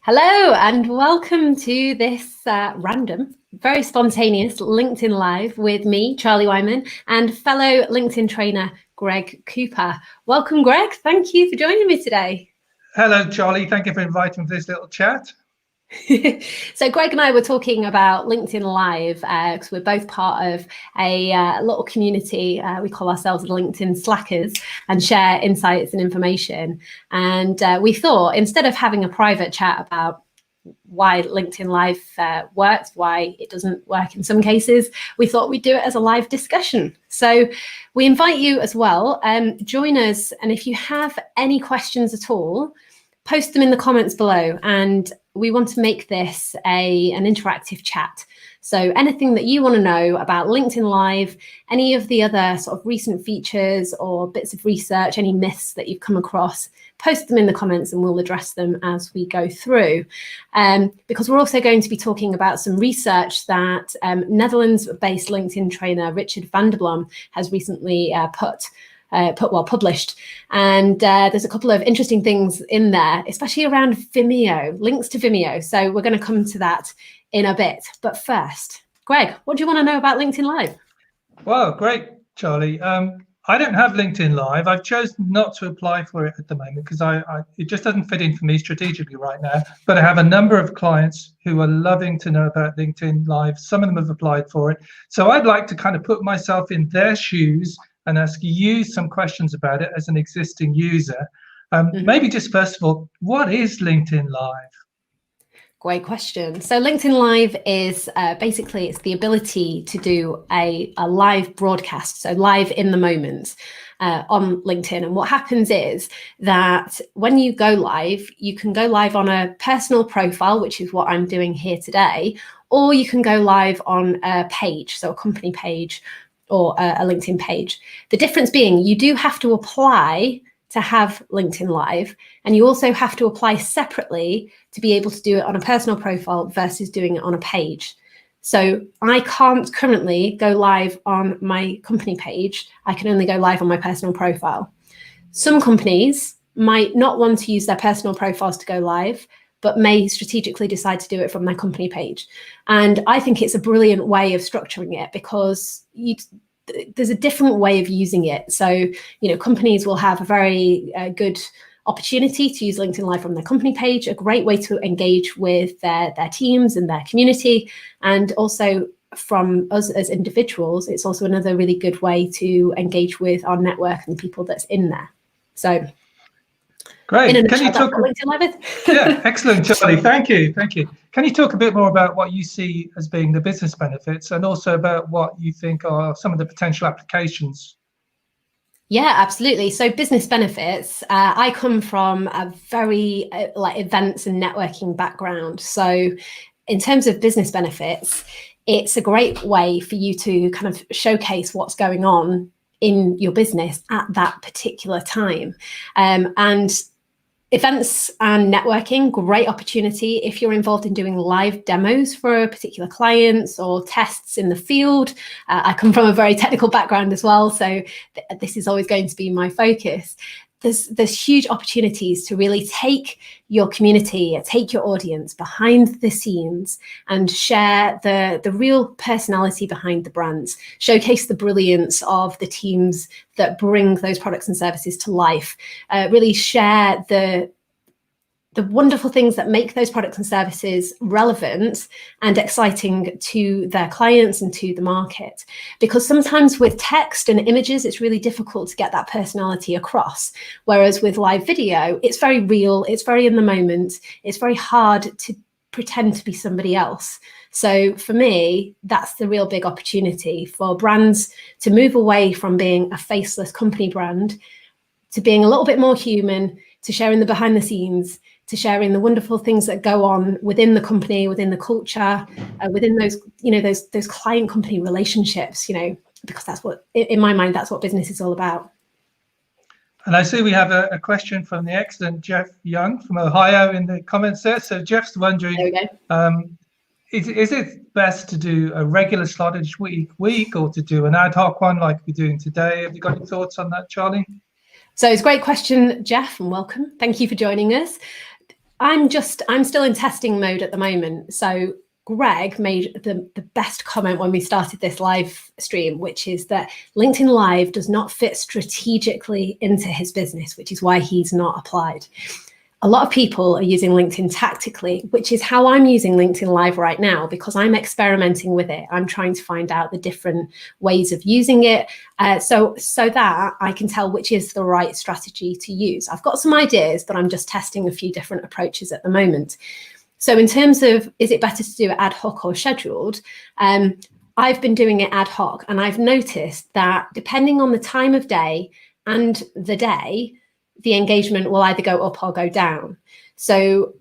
Hello and welcome to this random, very spontaneous LinkedIn Live with me, Charlie Wyman, and fellow LinkedIn trainer, Greg Cooper. Welcome, Greg. Thank you for joining me today. Hello, Charlie. Thank you for inviting me for this little chat. So Greg and I were talking about LinkedIn Live because we're both part of a little community. We call ourselves the LinkedIn Slackers and share insights and information. And we thought instead of having a private chat about why LinkedIn Live works, why it doesn't work in some cases, we thought we'd do it as a live discussion. So we invite you as well. Join us. And if you have any questions at all, post them in the comments below, and we want to make this an interactive chat. So anything that you want to know about LinkedIn Live, any of the other sort of recent features or bits of research, any myths that you've come across, post them in the comments and we'll address them as we go through. Because we're also going to be talking about some research that Netherlands-based LinkedIn trainer Richard van der Blom has recently published, and there's a couple of interesting things in there, especially around Vimeo, links to Vimeo. So we're going to come to that in a bit. But first, Greg, what do you want to know about LinkedIn Live? Well, great, Charlie. I don't have LinkedIn Live. I've chosen not to apply for it at the moment because it just doesn't fit in for me strategically right now. But I have a number of clients who are loving to know about LinkedIn Live. Some of them have applied for it. So I'd like to kind of put myself in their shoes and ask you some questions about it as an existing user. Maybe just first of all, what is LinkedIn Live? Great question. So LinkedIn Live is basically it's the ability to do a live broadcast, so live in the moment on LinkedIn. And what happens is that when you go live, you can go live on a personal profile, which is what I'm doing here today, or you can go live on a page, so a company page or a LinkedIn page. The difference being you do have to apply to have LinkedIn Live, and you also have to apply separately to be able to do it on a personal profile versus doing it on a page. So I can't currently go live on my company page. I can only go live on my personal profile. Some companies might not want to use their personal profiles to go live, but may strategically decide to do it from their company page. And I think it's a brilliant way of structuring it because there's a different way of using it. So, companies will have a very good opportunity to use LinkedIn Live from their company page, a great way to engage with their teams and their community. And also from us as individuals, it's also another really good way to engage with our network and the people that's in there. So great. Can you talk? LinkedIn Live? Yeah, excellent, Charlie. Thank you. Can you talk a bit more about what you see as being the business benefits and also about what you think are some of the potential applications? Yeah, absolutely. So business benefits, I come from a very events and networking background. So in terms of business benefits, it's a great way for you to kind of showcase what's going on in your business at that particular time. And events and networking, great opportunity if you're involved in doing live demos for particular clients or tests in the field. I come from a very technical background as well, so this is always going to be my focus. There's huge opportunities to really take your community, take your audience behind the scenes and share the real personality behind the brands, showcase the brilliance of the teams that bring those products and services to life, really share the wonderful things that make those products and services relevant and exciting to their clients and to the market. Because sometimes with text and images, it's really difficult to get that personality across. Whereas with live video, it's very real, it's very in the moment, it's very hard to pretend to be somebody else. So for me, that's the real big opportunity for brands to move away from being a faceless company brand to being a little bit more human, to sharing the behind the scenes, to sharing the wonderful things that go on within the company, within the culture, within those, those client company relationships, because that's what, in my mind, that's what business is all about. And I see we have a question from the excellent Jeff Young from Ohio in the comments there. So Jeff's wondering, is it best to do a regular slot each week or to do an ad hoc one like we're doing today? Have you got any thoughts on that, Charlie? So it's a great question, Jeff, and welcome. Thank you for joining us. I'm still in testing mode at the moment. So Greg made the best comment when we started this live stream, which is that LinkedIn Live does not fit strategically into his business, which is why he's not applied. A lot of people are using LinkedIn tactically, which is how I'm using LinkedIn Live right now, because I'm experimenting with it. I'm trying to find out the different ways of using it, so that I can tell which is the right strategy to use. I've got some ideas, but I'm just testing a few different approaches at the moment. So in terms of, is it better to do it ad hoc or scheduled? I've been doing it ad hoc, and I've noticed that depending on the time of day and the day, the engagement will either go up or go down. So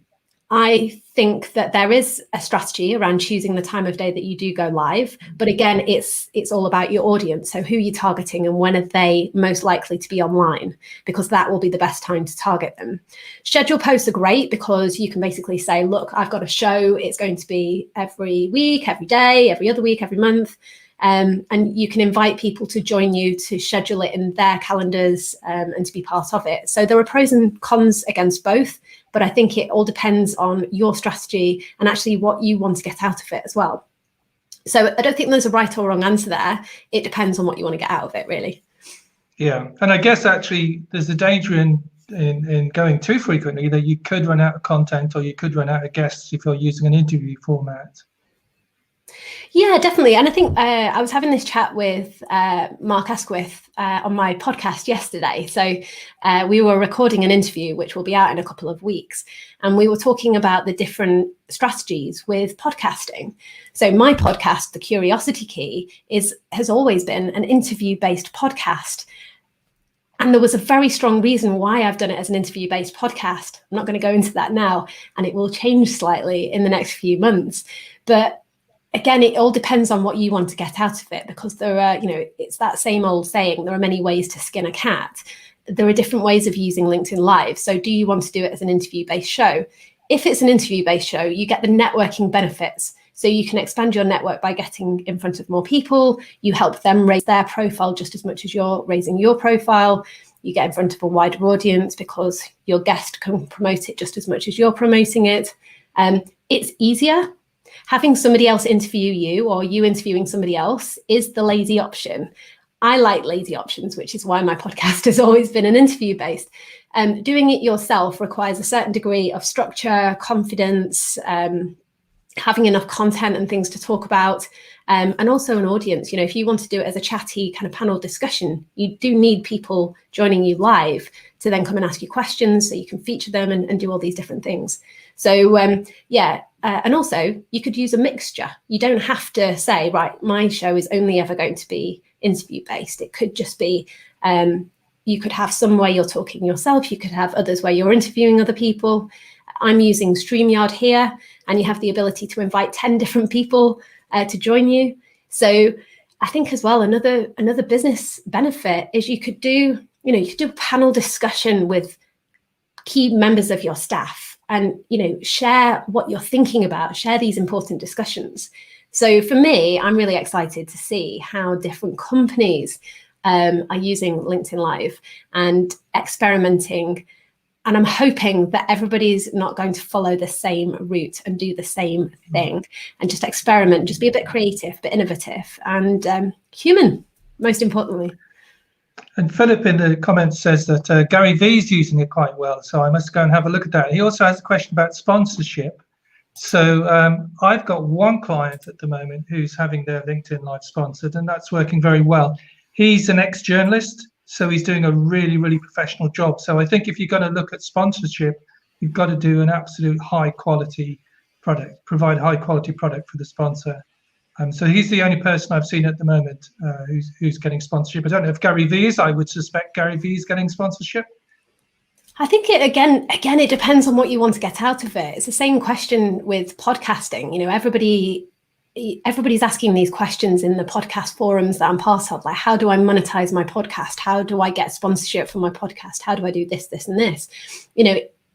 I think that there is a strategy around choosing the time of day that you do go live. But again, it's all about your audience. So who you're targeting and when are they most likely to be online, because that will be the best time to target them. Scheduled posts are great because you can basically say, look, I've got a show. It's going to be every week, every day, every other week, every month. And you can invite people to join you, to schedule it in their calendars, and to be part of it. So there are pros and cons against both, but I think it all depends on your strategy and actually what you want to get out of it as well. So I don't think there's a right or wrong answer there. It depends on what you want to get out of it, really. Yeah, and I guess actually there's a danger in going too frequently, that you could run out of content or you could run out of guests if you're using an interview format. Yeah, definitely. And I think I was having this chat with Mark Asquith on my podcast yesterday. So we were recording an interview, which will be out in a couple of weeks. And we were talking about the different strategies with podcasting. So my podcast, The Curiosity Key, has always been an interview-based podcast. And there was a very strong reason why I've done it as an interview-based podcast. I'm not going to go into that now, and it will change slightly in the next few months. But again, it all depends on what you want to get out of it, because there are, it's that same old saying, there are many ways to skin a cat. There are different ways of using LinkedIn Live. So do you want to do it as an interview-based show? If it's an interview-based show, you get the networking benefits. So you can expand your network by getting in front of more people. You help them raise their profile just as much as you're raising your profile. You get in front of a wider audience because your guest can promote it just as much as you're promoting it. It's easier. Having somebody else interview you, or you interviewing somebody else, is the lazy option. I like lazy options, which is why my podcast has always been an interview-based. Doing it yourself requires a certain degree of structure, confidence, having enough content and things to talk about, and also an audience. If you want to do it as a chatty kind of panel discussion, you do need people joining you live to then come and ask you questions so you can feature them and do all these different things. So and also you could use a mixture. You don't have to say, right, my show is only ever going to be interview based. It could just be, you could have some where you're talking yourself. You could have others where you're interviewing other people. I'm using StreamYard here, and you have the ability to invite 10 different people to join you. So I think as well, another business benefit is you could do a panel discussion with key members of your staff, and share what you're thinking about, share these important discussions. So for me, I'm really excited to see how different companies are using LinkedIn Live and experimenting. And I'm hoping that everybody's not going to follow the same route and do the same thing, and just experiment, just be a bit creative, a bit innovative, and human, most importantly. And Philip in the comments says that Gary Vee's using it quite well, so I must go and have a look at that. He also has a question about sponsorship. So I've got one client at the moment who's having their LinkedIn Live sponsored, and that's working very well. He's an ex-journalist, so he's doing a really, really professional job. So I think if you're going to look at sponsorship, you've got to do an absolute high quality product, provide high quality product for the sponsor. So he's the only person I've seen at the moment who's getting sponsorship. I don't know if Gary Vee is. I would suspect Gary Vee is getting sponsorship. I think it again, it depends on what you want to get out of it. It's the same question with podcasting. Everybody's asking these questions in the podcast forums that I'm part of. Like, how do I monetize my podcast? How do I get sponsorship for my podcast? How do I do this, this, and this?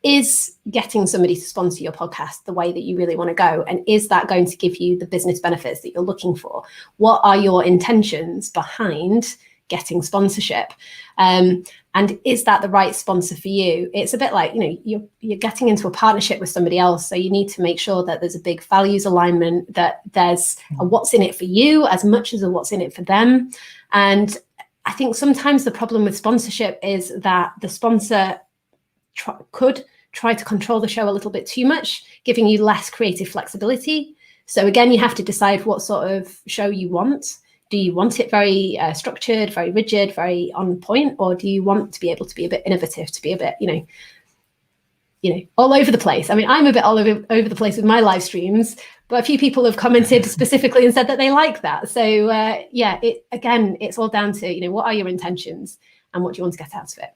Is getting somebody to sponsor your podcast the way that you really want to go? And is that going to give you the business benefits that you're looking for? What are your intentions behind getting sponsorship? And And is that the right sponsor for you? It's a bit like, you're getting into a partnership with somebody else. So you need to make sure that there's a big values alignment, that there's a what's in it for you as much as a what's in it for them. And I think sometimes the problem with sponsorship is that the sponsor could try to control the show a little bit too much, giving you less creative flexibility. So again, you have to decide what sort of show you want. Do you want it very structured, very rigid, very on point, or do you want to be able to be a bit innovative, to be a bit, all over the place? I mean, I'm a bit all over the place with my live streams, but a few people have commented specifically and said that they like that. So it's all down to, what are your intentions and what do you want to get out of it?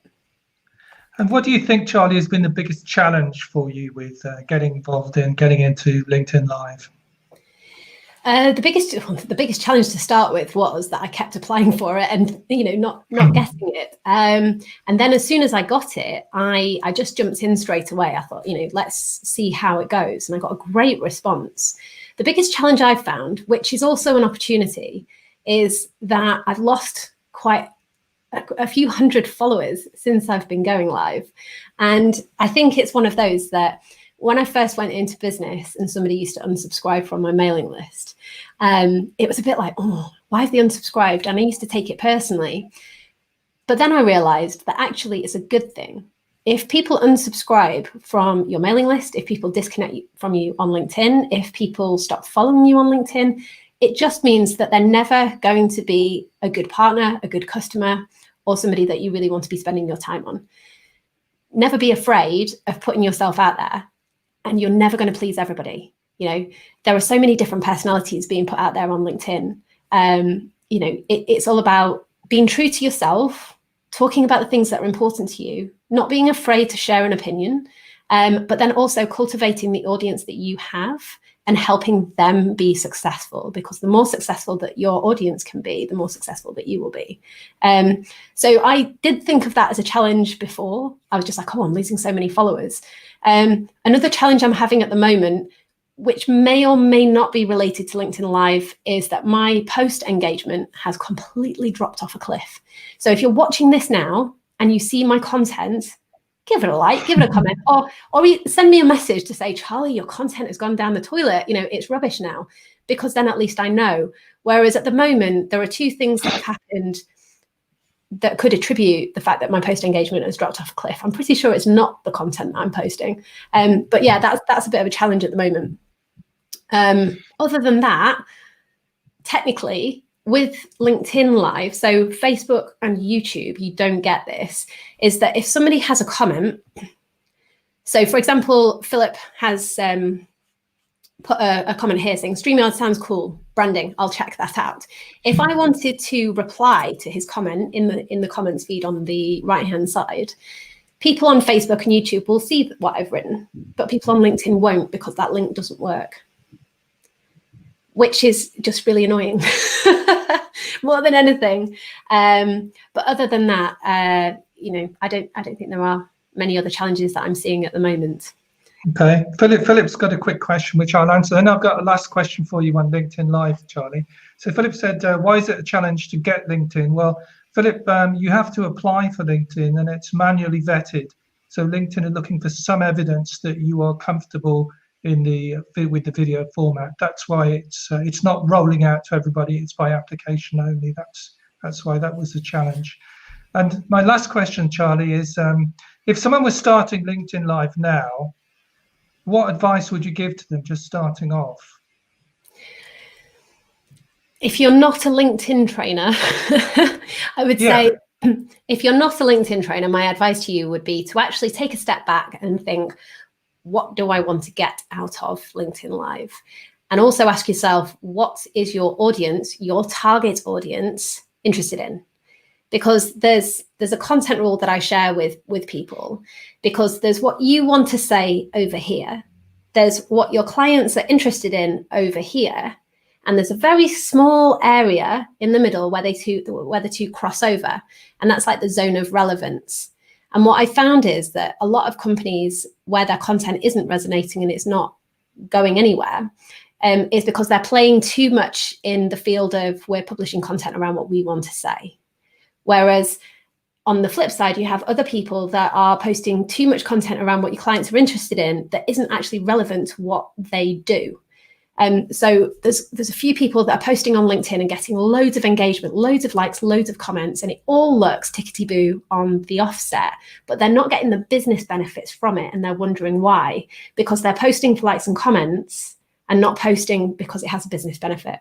And what do you think, Charlie, has been the biggest challenge for you with getting involved in getting into LinkedIn Live? The biggest challenge to start with was that I kept applying for it and not getting it. And then as soon as I got it, I just jumped in straight away. I thought, let's see how it goes, and I got a great response. The biggest challenge I've found, which is also an opportunity, is that I've lost quite a few hundred followers since I've been going live, and I think it's one of those that, when I first went into business and somebody used to unsubscribe from my mailing list, it was a bit like, oh, why have they unsubscribed? And I used to take it personally. But then I realized that actually it's a good thing. If people unsubscribe from your mailing list, if people disconnect from you on LinkedIn, if people stop following you on LinkedIn, it just means that they're never going to be a good partner, a good customer, or somebody that you really want to be spending your time on. Never be afraid of putting yourself out there. And you're never going to please everybody. There are so many different personalities being put out there on LinkedIn. It's all about being true to yourself, talking about the things that are important to you, not being afraid to share an opinion, but then also cultivating the audience that you have and helping them be successful, because the more successful that your audience can be, the more successful that you will be. So I did think of that as a challenge before. I was just like, oh, I'm losing so many followers. Another challenge I'm having at the moment, which may or may not be related to LinkedIn Live, is that my post engagement has completely dropped off a cliff. So if you're watching this now and you see my content, give it a like, give it a comment, or send me a message to say, Charlie, your content has gone down the toilet. It's rubbish now, because then at least I know. Whereas at the moment, there are two things that have happened that could attribute the fact that my post engagement has dropped off a cliff. I'm pretty sure it's not the content that I'm posting. But yeah, that's a bit of a challenge at the moment. Other than that, technically, with LinkedIn Live, so Facebook and YouTube, you don't get this, is that if somebody has a comment, so for example, Philip has put a comment here saying, StreamYard sounds cool, branding, I'll check that out. If I wanted to reply to his comment in the comments feed on the right-hand side, people on Facebook and YouTube will see what I've written, but people on LinkedIn won't, because that link doesn't work, which is just really annoying more than anything. But other than that, I don't think there are many other challenges that I'm seeing at the moment. Okay, Philip's got a quick question, which I'll answer. Then I've got a last question for you on LinkedIn Live, Charlie. So Philip said, why is it a challenge to get LinkedIn? Well, Philip, you have to apply for LinkedIn and it's manually vetted. So LinkedIn are looking for some evidence that you are comfortable with the video format. That's why it's not rolling out to everybody. It's by application only. That's why that was the challenge. And my last question, Charlie, is if someone was starting LinkedIn Live now, what advice would you give to them just starting off? If you're not a LinkedIn trainer, I would say, if you're not a LinkedIn trainer, my advice to you would be to actually take a step back and think, what do I want to get out of LinkedIn Live? And also ask yourself, what is your audience, your target audience, interested in? Because there's a content rule that I share with people, because there's what you want to say over here, there's what your clients are interested in over here, and there's a very small area in the middle where the two cross over, and that's like the zone of relevance. And what I found is that a lot of companies where their content isn't resonating and it's not going anywhere is because they're playing too much in the field of, we're publishing content around what we want to say. Whereas on the flip side, you have other people that are posting too much content around what your clients are interested in that isn't actually relevant to what they do. So there's a few people that are posting on LinkedIn and getting loads of engagement, loads of likes, loads of comments, and it all looks tickety-boo on the offset, but they're not getting the business benefits from it, and they're wondering why, because they're posting for likes and comments and not posting because it has a business benefit.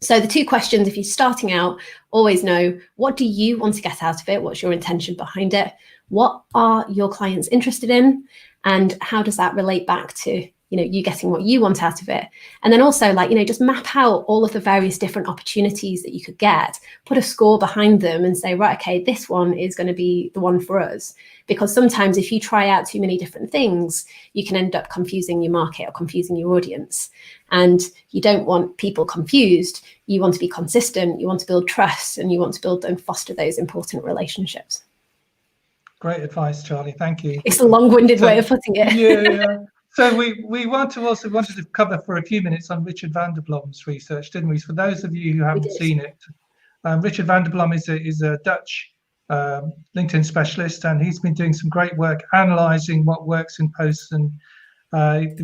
So the two questions, if you're starting out, always know, what do you want to get out of it? What's your intention behind it? What are your clients interested in? And how does that relate back to you getting what you want out of it? And then also, just map out all of the various different opportunities that you could get, put a score behind them and say, right, okay, this one is going to be the one for us. Because sometimes if you try out too many different things, you can end up confusing your market or confusing your audience. And you don't want people confused. You want to be consistent, you want to build trust, and you want to build and foster those important relationships. Great advice, Charlie. Thank you. It's a long-winded way of putting it. Yeah. So we wanted to cover for a few minutes on Richard van der Blom's research, didn't we? For those of you who haven't seen it, Richard van der Blom is a Dutch LinkedIn specialist, and he's been doing some great work analysing what works in posts. And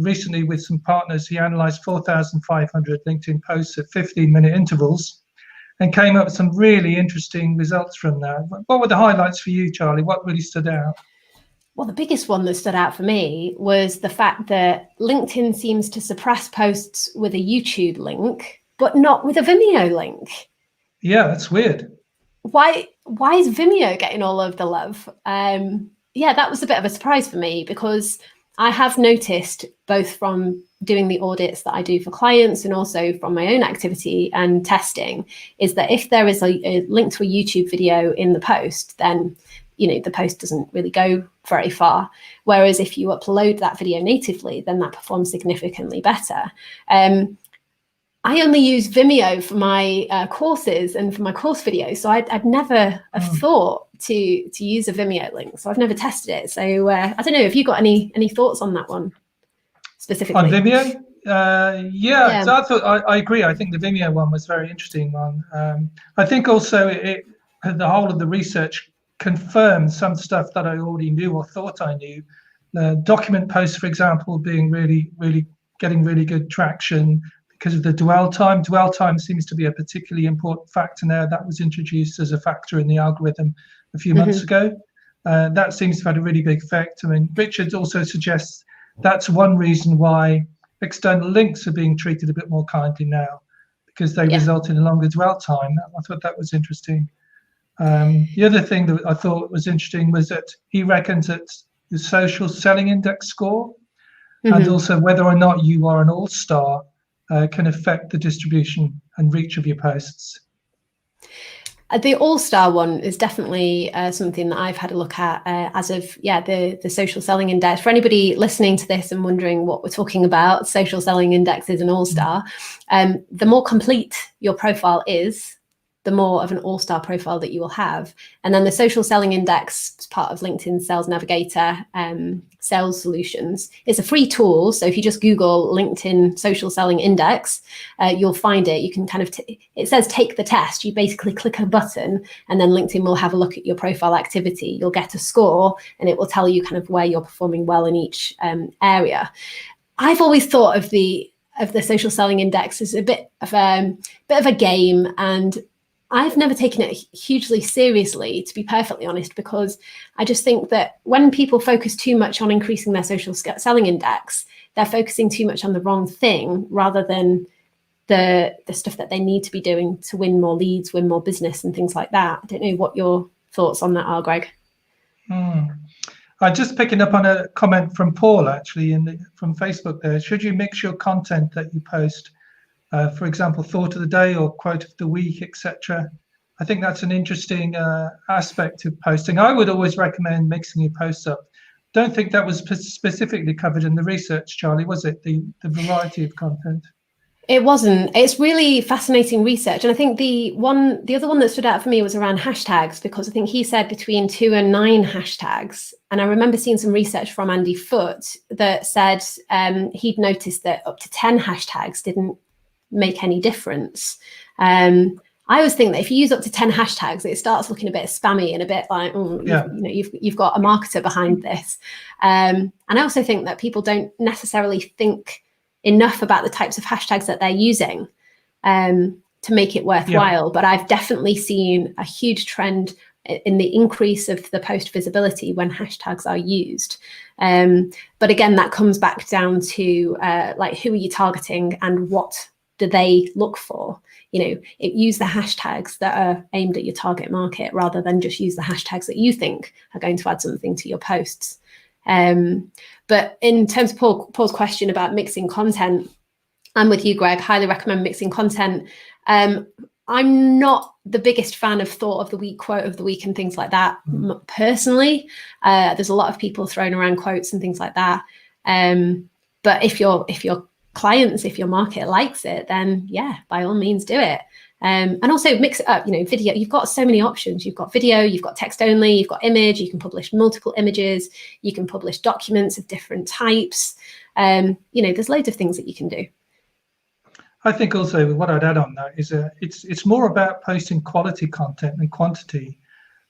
recently, with some partners, he analysed 4,500 LinkedIn posts at 15-minute intervals, and came up with some really interesting results from that. What were the highlights for you, Charlie? What really stood out? Well, the biggest one that stood out for me was the fact that LinkedIn seems to suppress posts with a YouTube link, but not with a Vimeo link. Yeah, that's weird. Why is Vimeo getting all of the love? Yeah, that was a bit of a surprise for me, because I have noticed, both from doing the audits that I do for clients and also from my own activity and testing, is that if there is a link to a YouTube video in the post, then the post doesn't really go very far. Whereas if you upload that video natively, then that performs significantly better. I only use Vimeo for my courses and for my course videos, so I'd never have thought to use a Vimeo link. So I've never tested it. So I don't know. Have you got any thoughts on that one specifically? On Vimeo? Yeah. So I agree. I think the Vimeo one was a very interesting one. I think also the whole of the research confirmed some stuff that I already knew or thought I knew. Document posts, for example, being really getting really good traction because of the dwell time. Dwell time seems to be a particularly important factor now. That was introduced as a factor in the algorithm a few months ago. That seems to have had a really big effect. I mean, Richard also suggests that's one reason why external links are being treated a bit more kindly now, because they result in a longer dwell time. I thought that was interesting. The other thing that I thought was interesting was that he reckons that the social selling index score and also whether or not you are an all-star can affect the distribution and reach of your posts. The all-star one is definitely something that I've had a look at as of the social selling index. For anybody listening to this and wondering what we're talking about, social selling index is an all-star. The more complete your profile is, the more of an all-star profile that you will have. And then the social selling index is part of LinkedIn Sales Navigator sales solutions. It's a free tool. So if you just Google LinkedIn social selling index, you'll find it. You can it says take the test. You basically click a button and then LinkedIn will have a look at your profile activity. You'll get a score and it will tell you kind of where you're performing well in each area. I've always thought of the social selling index as a bit of a game, and I've never taken it hugely seriously, to be perfectly honest, because I just think that when people focus too much on increasing their social selling index, they're focusing too much on the wrong thing rather than the stuff that they need to be doing to win more leads, win more business and things like that. I don't know what your thoughts on that are, Greg. I'm just picking up on a comment from Paul, actually, from Facebook there. Should you mix your content that you post? For example, thought of the day or quote of the week, etc. I think that's an interesting aspect of posting. I would always recommend mixing your posts up. Don't think that was specifically covered in the research, Charlie, was it? The variety of content. It wasn't. It's really fascinating research. And I think the other one that stood out for me was around hashtags, because I think he said between 2 and 9 hashtags. And I remember seeing some research from Andy Foote that said he'd noticed that up to 10 hashtags didn't make any difference. I always think that if you use up to 10 hashtags, it starts looking a bit spammy and a bit like, oh, you've got a marketer behind this. And I also think that people don't necessarily think enough about the types of hashtags that they're using to make it worthwhile. But I've definitely seen a huge trend in the increase of the post visibility when hashtags are used. But again, that comes back down to like, who are you targeting and what do they look for? Use the hashtags that are aimed at your target market rather than just use the hashtags that you think are going to add something to your posts. But in terms of Paul's question about mixing content, I'm with you, Greg. Highly recommend mixing content. I'm not the biggest fan of thought of the week, quote of the week, and things like that. Personally, there's a lot of people throwing around quotes and things like that. But if your clients, if your market likes it, then yeah, by all means do it. And also mix it up. Video. You've got so many options. You've got video. You've got text only. You've got image. You can publish multiple images. You can publish documents of different types. There's loads of things that you can do. I think also what I'd add on that is it's more about posting quality content than quantity.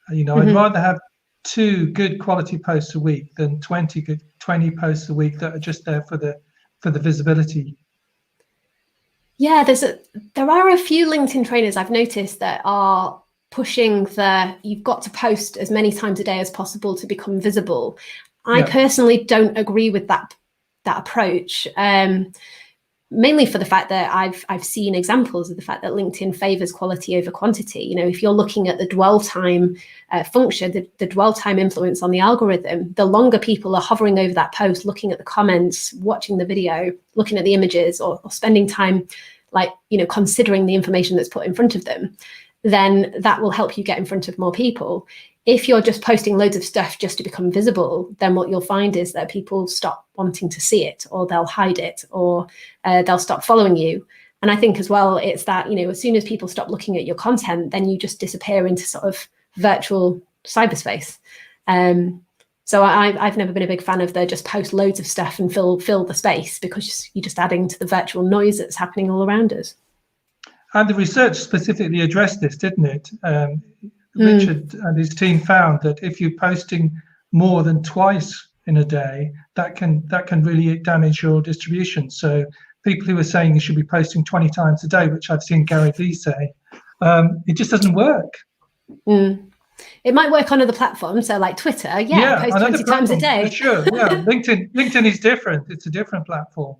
I'd rather have 2 good quality posts a week than 20 posts a week that are just there for the visibility. Yeah, there are a few LinkedIn trainers I've noticed that are pushing you've got to post as many times a day as possible to become visible. I personally don't agree with that approach. Mainly for the fact that I've seen examples of the fact that LinkedIn favors quality over quantity. If you're looking at the dwell time function, the dwell time influence on the algorithm, the longer people are hovering over that post, looking at the comments, watching the video, looking at the images, or spending time considering the information that's put in front of them, then that will help you get in front of more people. If you're just posting loads of stuff just to become visible, then what you'll find is that people stop wanting to see it, or they'll hide it, or they'll stop following you. And I think as well, it's that, as soon as people stop looking at your content, then you just disappear into sort of virtual cyberspace. So I've never been a big fan of the just post loads of stuff and fill the space, because you're just adding to the virtual noise that's happening all around us. And the research specifically addressed this, didn't it? Richard and his team found that if you're posting more than twice in a day, that can really damage your distribution. So people who are saying you should be posting 20 times a day, which I've seen Gary Vee say, it just doesn't work. It might work on other platforms, so like Twitter, post 20 times a day. For sure, yeah. LinkedIn is different. It's a different platform.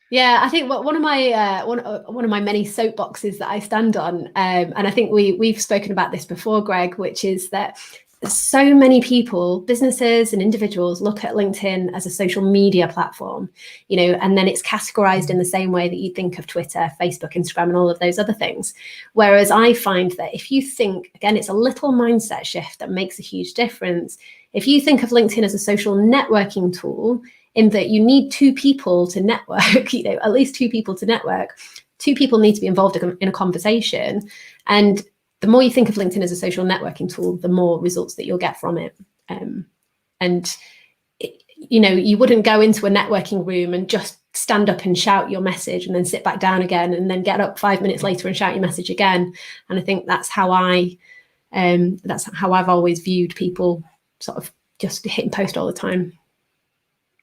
Yeah, I think one of my many soapboxes that I stand on, and I think we've spoken about this before, Greg, which is that so many people, businesses and individuals, look at LinkedIn as a social media platform, and then it's categorized in the same way that you think of Twitter, Facebook, Instagram, and all of those other things. Whereas I find that if you think, again, it's a little mindset shift that makes a huge difference. If you think of LinkedIn as a social networking tool, in that you need 2 people to network, at least 2 people to network. 2 people need to be involved in a conversation. And the more you think of LinkedIn as a social networking tool, the more results that you'll get from it. You wouldn't go into a networking room and just stand up and shout your message and then sit back down again and then get up 5 minutes later and shout your message again. And I think that's how I've always viewed people sort of just hitting post all the time.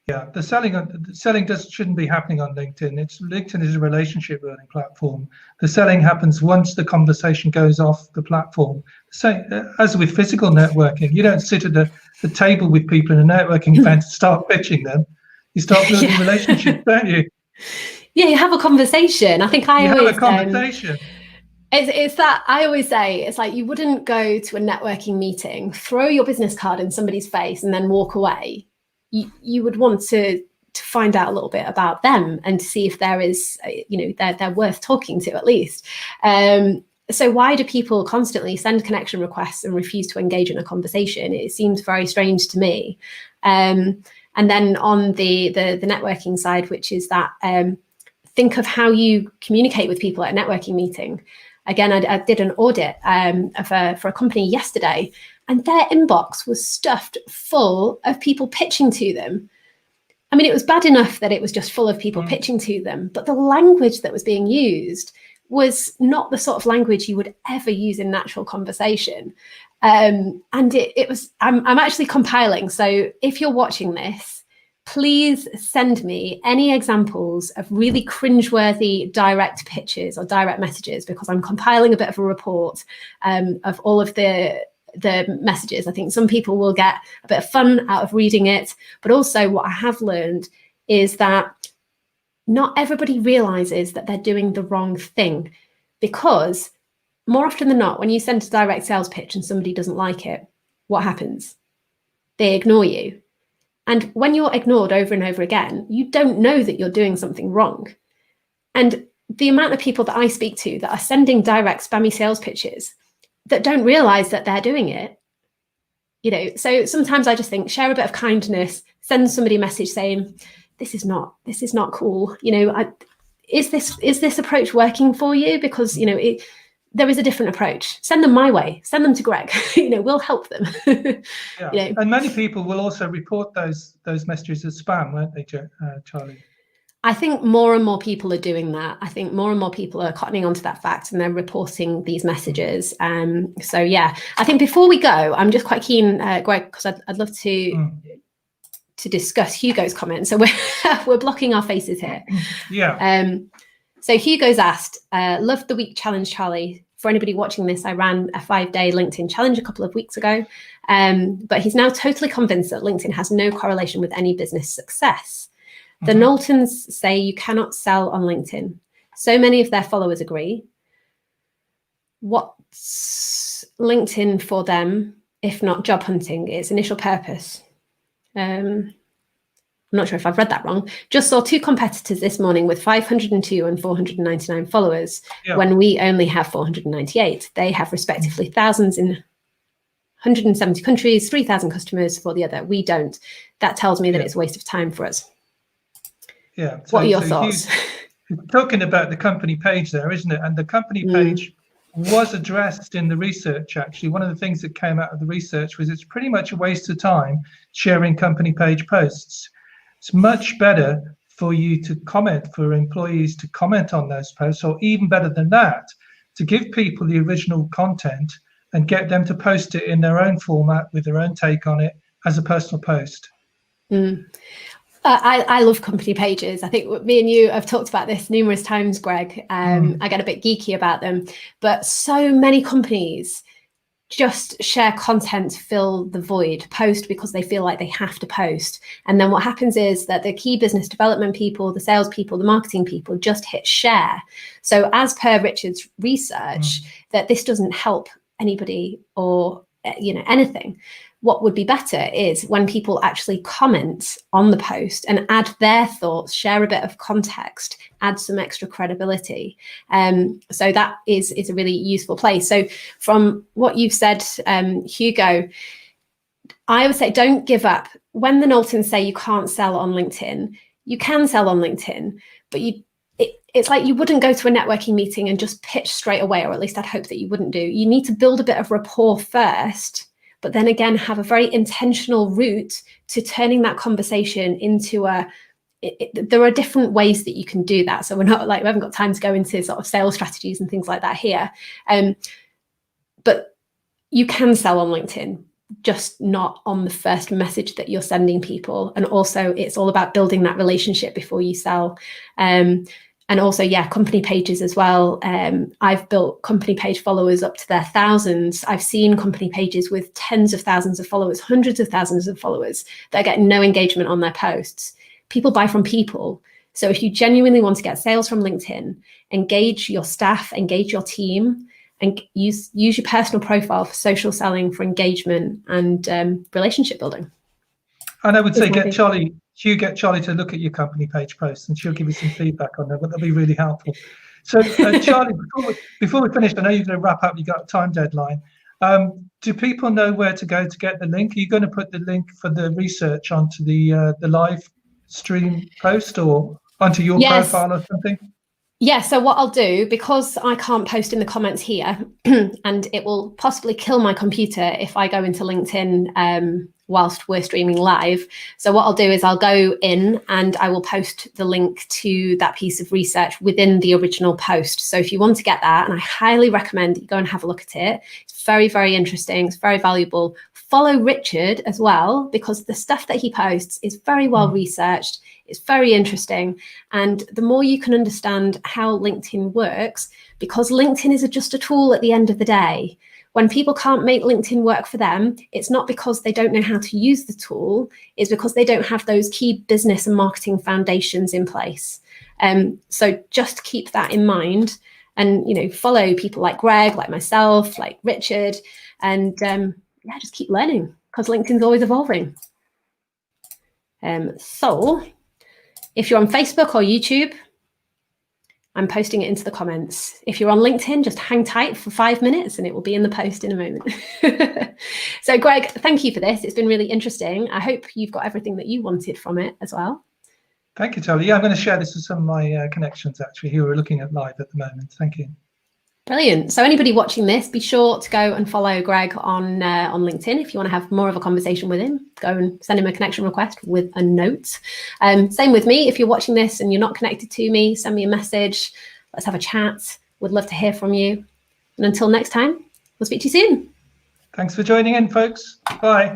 Yeah, the selling shouldn't be happening on LinkedIn. LinkedIn is a relationship building platform. The selling happens once the conversation goes off the platform. So, as with physical networking, you don't sit at the table with people in a networking event and start pitching them. You start building relationships, don't you? Yeah, you have a conversation. I think I always have a conversation. It's that I always say, it's like you wouldn't go to a networking meeting, throw your business card in somebody's face, and then walk away. You would want to find out a little bit about them and to see if there is, they're worth talking to at least. So why do people constantly send connection requests and refuse to engage in a conversation? It seems very strange to me. And then on the networking side, which is that think of how you communicate with people at a networking meeting. Again, I did an audit for a company yesterday, and their inbox was stuffed full of people pitching to them. I mean, it was bad enough that it was just full of people pitching to them, but the language that was being used was not the sort of language you would ever use in natural conversation. And it was, I'm actually compiling. So if you're watching this, please send me any examples of really cringeworthy direct pitches or direct messages, because I'm compiling a bit of a report of all of the messages. I think some people will get a bit of fun out of reading it, but also what I have learned is that not everybody realizes that they're doing the wrong thing, because more often than not, when you send a direct sales pitch and somebody doesn't like it, what happens? They ignore you. And when you're ignored over and over again, you don't know that you're doing something wrong. And the amount of people that I speak to that are sending direct spammy sales pitches that don't realize that they're doing it, so sometimes I just think, share a bit of kindness, send somebody a message saying, this is not cool. Is this approach working for you? Because, there is a different approach. Send them my way. Send them to Greg. We'll help them. Yeah. And many people will also report those messages as spam, won't they, Charlie? I think more and more people are doing that. I think more and more people are cottoning onto that fact, and they're reporting these messages. So yeah, I think before we go, I'm just quite keen, Greg, because I'd love to discuss Hugo's comment. So we're blocking our faces here. Yeah. So Hugo's asked, loved the week challenge, Charlie. For anybody watching this, I ran a 5-day LinkedIn challenge a couple of weeks ago, but he's now totally convinced that LinkedIn has no correlation with any business success. The Knowltons say you cannot sell on LinkedIn. So many of their followers agree. What's LinkedIn for them, if not job hunting? Its initial purpose. I'm not sure if I've read that wrong. Just saw 2 competitors this morning with 502 and 499 followers, when we only have 498. They have respectively thousands in 170 countries, 3,000 customers for the other. We don't. That tells me that it's a waste of time for us. Yeah. What are your thoughts? He's talking about the company page there, isn't it? And the company page was addressed in the research, actually. One of the things that came out of the research was it's pretty much a waste of time sharing company page posts. It's much better for you to comment, for employees to comment on those posts, or even better than that, to give people the original content and get them to post it in their own format with their own take on it as a personal post. I love company pages. I think me and you have talked about this numerous times, Greg. I get a bit geeky about them, but so many companies just share content to fill the void, post because they feel like they have to post. And then what happens is that the key business development people, the sales people, the marketing people just hit share. So as per Richard's research, that this doesn't help anybody or anything. What would be better is when people actually comment on the post and add their thoughts, share a bit of context, add some extra credibility. So that is a really useful place. So from what you've said, Hugo, I would say don't give up. When the Knowltons say you can't sell on LinkedIn, you can sell on LinkedIn, but it's like you wouldn't go to a networking meeting and just pitch straight away, or at least I'd hope that you wouldn't do. You need to build a bit of rapport first, but then again, have a very intentional route to turning that conversation into there are different ways that you can do that. So we haven't got time to go into sort of sales strategies and things like that here. But you can sell on LinkedIn, just not on the first message that you're sending people. And also it's all about building that relationship before you sell. And also, company pages as well. I've built company page followers up to their thousands. I've seen company pages with tens of thousands of followers, hundreds of thousands of followers that get no engagement on their posts. People buy from people. So if you genuinely want to get sales from LinkedIn, engage your staff, engage your team, and use your personal profile for social selling, for engagement and relationship building. And I would say get Charlie to look at your company page posts, and she'll give you some feedback on that, but that'll be really helpful. So Charlie, before we finish, I know you're going to wrap up, you've got a time deadline. Do people know where to go to get the link? Are you going to put the link for the research onto the live stream post or onto your profile or something? Yeah, so what I'll do, because I can't post in the comments here, and it will possibly kill my computer if I go into LinkedIn whilst we're streaming live. So what I'll do is I'll go in and I will post the link to that piece of research within the original post. So if you want to get that, and I highly recommend that you go and have a look at it. It's very, very interesting. It's very valuable. Follow Richard as well, because the stuff that he posts is very well researched. It's very interesting. And the more you can understand how LinkedIn works, because LinkedIn is just a tool at the end of the day. When people can't make LinkedIn work for them, it's not because they don't know how to use the tool, it's because they don't have those key business and marketing foundations in place. So just keep that in mind, and follow people like Greg, like myself, like Richard, and yeah, just keep learning, because LinkedIn's always evolving. So if you're on Facebook or YouTube, I'm posting it into the comments. If you're on LinkedIn, just hang tight for 5 minutes and it will be in the post in a moment. So Greg, thank you for this. It's been really interesting. I hope you've got everything that you wanted from it as well. Thank you, Charlie. Yeah, I'm going to share this with some of my connections, actually, who are looking at live at the moment. Thank you. Brilliant. So anybody watching this, be sure to go and follow Greg on LinkedIn. If you want to have more of a conversation with him, go and send him a connection request with a note. Same with me. If you're watching this and you're not connected to me, send me a message. Let's have a chat. Would love to hear from you. And until next time, we'll speak to you soon. Thanks for joining in, folks. Bye.